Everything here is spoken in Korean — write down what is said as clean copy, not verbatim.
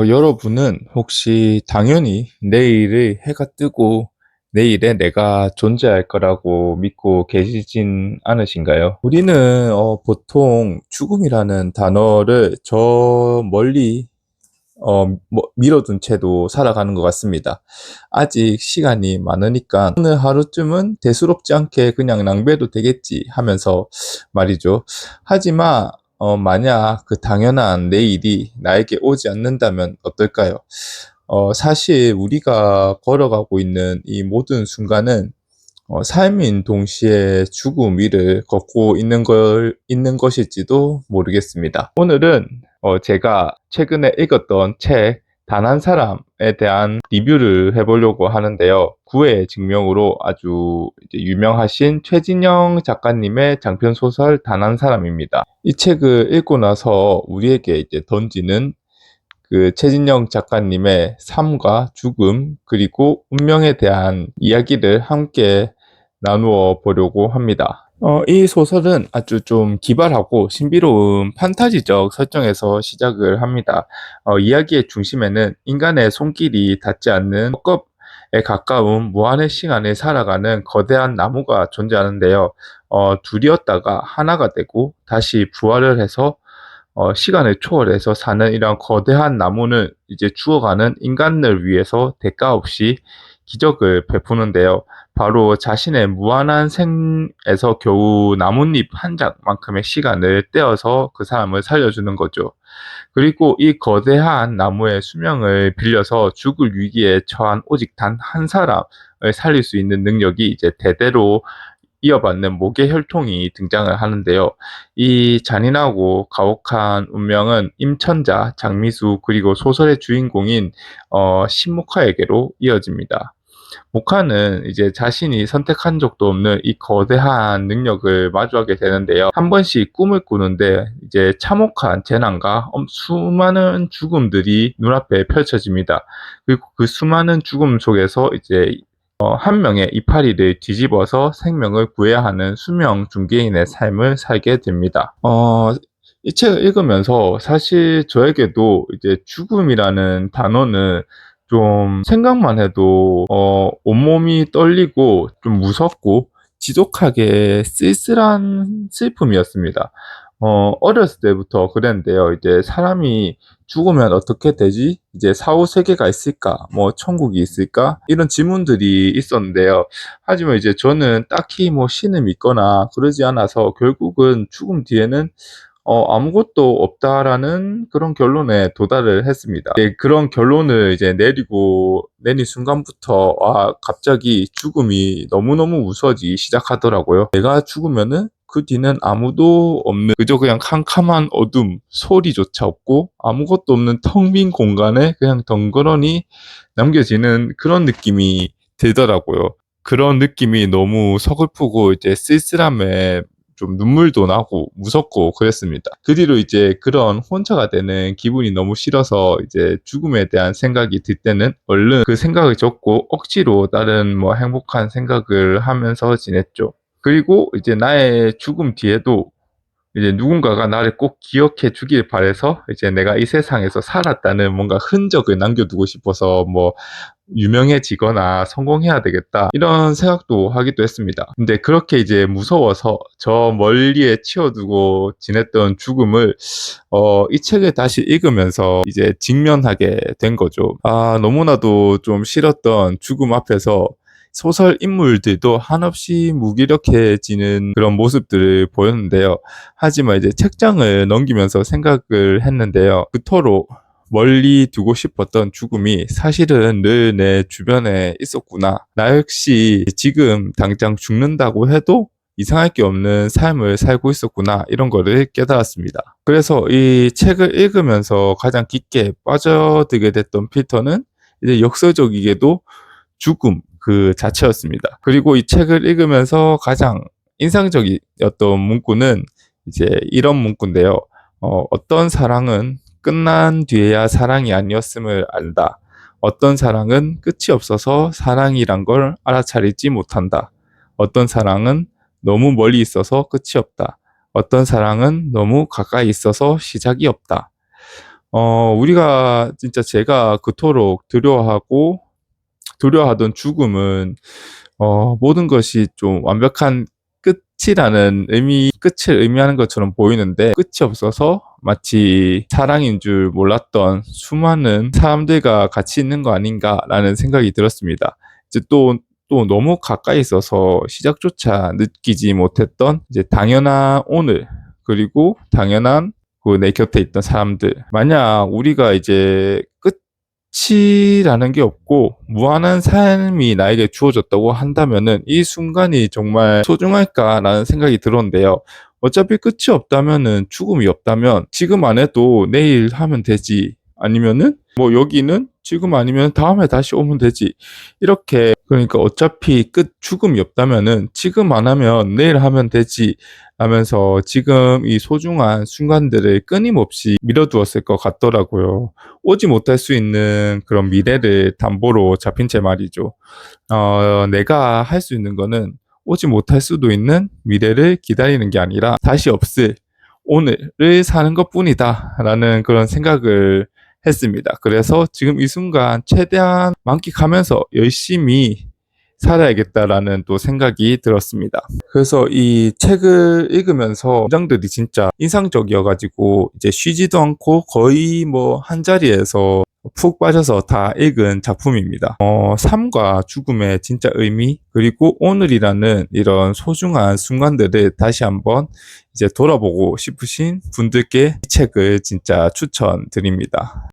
여러분은 혹시 당연히 내일의 해가 뜨고 내일에 내가 존재할 거라고 믿고 계시진 않으신가요? 우리는 보통 죽음이라는 단어를 저 멀리 미뤄둔 채도 살아가는 것 같습니다. 아직 시간이 많으니까 오늘 하루쯤은 대수롭지 않게 그냥 낭비해도 되겠지 하면서 말이죠. 하지만 만약 그 당연한 내일이 나에게 오지 않는다면 어떨까요? 사실 우리가 걸어가고 있는 이 모든 순간은 삶인 동시에 죽음 위를 걷고 있는 것일지도 모르겠습니다. 오늘은 제가 최근에 읽었던 책, 단 한 사람에 대한 리뷰를 해보려고 하는데요. 구의 증명으로 아주 이제 유명하신 최진영 작가님의 장편 소설 단 한 사람입니다. 이 책을 읽고 나서 우리에게 이제 던지는 그 최진영 작가님의 삶과 죽음 그리고 운명에 대한 이야기를 함께 나누어 보려고 합니다. 이 소설은 아주 좀 기발하고 신비로운 판타지적 설정에서 시작을 합니다. 이야기의 중심에는 인간의 손길이 닿지 않는 에 가까운 무한의 시간을 살아가는 거대한 나무가 존재하는데요. 둘이었다가 하나가 되고 다시 부활을 해서 시간을 초월해서 사는 이런 거대한 나무는 이제 죽어가는 인간을 위해서 대가 없이 기적을 베푸는데요. 바로 자신의 무한한 생에서 겨우 나뭇잎 한 장만큼의 시간을 떼어서 그 사람을 살려주는 거죠. 그리고 이 거대한 나무의 수명을 빌려서 죽을 위기에 처한 오직 단 한 사람을 살릴 수 있는 능력이 이제 대대로 이어받는 목의 혈통이 등장을 하는데요. 이 잔인하고 가혹한 운명은 임천자, 장미수 그리고 소설의 주인공인 신목화에게로 이어집니다. 목화는 이제 자신이 선택한 적도 없는 이 거대한 능력을 마주하게 되는데요. 한 번씩 꿈을 꾸는데 이제 참혹한 재난과 수많은 죽음들이 눈앞에 펼쳐집니다. 그리고 그 수많은 죽음 속에서 이제 한 명의 이파리를 뒤집어서 생명을 구해야 하는 수명 중개인의 삶을 살게 됩니다. 이 책을 읽으면서 사실 저에게도 이제 죽음이라는 단어는 좀 생각만 해도 온몸이 떨리고 좀 무섭고 지독하게 쓸쓸한 슬픔이었습니다. 어렸을 때부터 그랬는데요. 이제 사람이 죽으면 어떻게 되지? 이제 사후 세계가 있을까? 뭐 천국이 있을까? 이런 질문들이 있었는데요. 하지만 이제 저는 딱히 뭐 신을 믿거나 그러지 않아서 결국은 죽음 뒤에는 아무것도 없다라는 그런 결론에 도달을 했습니다. 그런 결론을 이제 내린 순간부터, 갑자기 죽음이 너무너무 무서워지기 시작하더라고요. 내가 죽으면은 그 뒤는 아무도 없는, 그저 그냥 캄캄한 어둠, 소리조차 없고, 아무것도 없는 텅 빈 공간에 그냥 덩그러니 남겨지는 그런 느낌이 들더라고요. 그런 느낌이 너무 서글프고, 이제 쓸쓸함에 좀 눈물도 나고 무섭고 그랬습니다. 그 뒤로 이제 그런 혼자가 되는 기분이 너무 싫어서 이제 죽음에 대한 생각이 들 때는 얼른 그 생각을 접고 억지로 다른 뭐 행복한 생각을 하면서 지냈죠. 그리고 이제 나의 죽음 뒤에도 이제 누군가가 나를 꼭 기억해 주길 바래서 이제 내가 이 세상에서 살았다는 뭔가 흔적을 남겨두고 싶어서 뭐 유명해지거나 성공해야 되겠다 이런 생각도 하기도 했습니다. 근데 그렇게 이제 무서워서 저 멀리에 치워두고 지냈던 죽음을 이 책을 다시 읽으면서 이제 직면하게 된 거죠. 너무나도 좀 싫었던 죽음 앞에서 소설 인물들도 한없이 무기력해지는 그런 모습들을 보였는데요. 하지만 이제 책장을 넘기면서 생각을 했는데요. 그토록 멀리 두고 싶었던 죽음이 사실은 늘 내 주변에 있었구나. 나 역시 지금 당장 죽는다고 해도 이상할 게 없는 삶을 살고 있었구나. 이런 거를 깨달았습니다. 그래서 이 책을 읽으면서 가장 깊게 빠져들게 됐던 필터는 이제 역설적이게도 죽음 그 자체였습니다. 그리고 이 책을 읽으면서 가장 인상적이었던 문구는 이제 이런 문구인데요. 어떤 사랑은 끝난 뒤에야 사랑이 아니었음을 안다. 어떤 사랑은 끝이 없어서 사랑이란 걸 알아차리지 못한다. 어떤 사랑은 너무 멀리 있어서 끝이 없다. 어떤 사랑은 너무 가까이 있어서 시작이 없다. 우리가 진짜 제가 그토록 두려워하던 죽음은 모든 것이 좀 완벽한 끝을 의미하는 것처럼 보이는데 끝이 없어서 마치 사랑인 줄 몰랐던 수많은 사람들과 같이 있는 거 아닌가라는 생각이 들었습니다. 이제 또 너무 가까이 있어서 시작조차 느끼지 못했던 이제 당연한 오늘, 그리고 당연한 그 내 곁에 있던 사람들. 만약 우리가 이제 끝이라는 게 없고 무한한 삶이 나에게 주어졌다고 한다면은 이 순간이 정말 소중할까라는 생각이 들었는데요. 어차피 끝이 없다면은, 죽음이 없다면 지금 안 해도 내일 하면 되지. 아니면은 뭐 여기는 지금 아니면 다음에 다시 오면 되지. 이렇게, 그러니까 어차피 죽음이 없다면은 지금 안 하면 내일 하면 되지 하면서 지금 이 소중한 순간들을 끊임없이 미뤄두었을 것 같더라고요. 오지 못할 수 있는 그런 미래를 담보로 잡힌 채 말이죠. 내가 할 수 있는 거는 오지 못할 수도 있는 미래를 기다리는 게 아니라 다시 없을 오늘을 사는 것뿐이다 라는 그런 생각을 했습니다. 그래서 지금 이 순간 최대한 만끽하면서 열심히 살아야겠다라는 또 생각이 들었습니다. 그래서 이 책을 읽으면서 문장들이 진짜 인상적이어가지고 이제 쉬지도 않고 거의 뭐 한 자리에서 푹 빠져서 다 읽은 작품입니다. 삶과 죽음의 진짜 의미, 그리고 오늘이라는 이런 소중한 순간들을 다시 한번 이제 돌아보고 싶으신 분들께 이 책을 진짜 추천드립니다.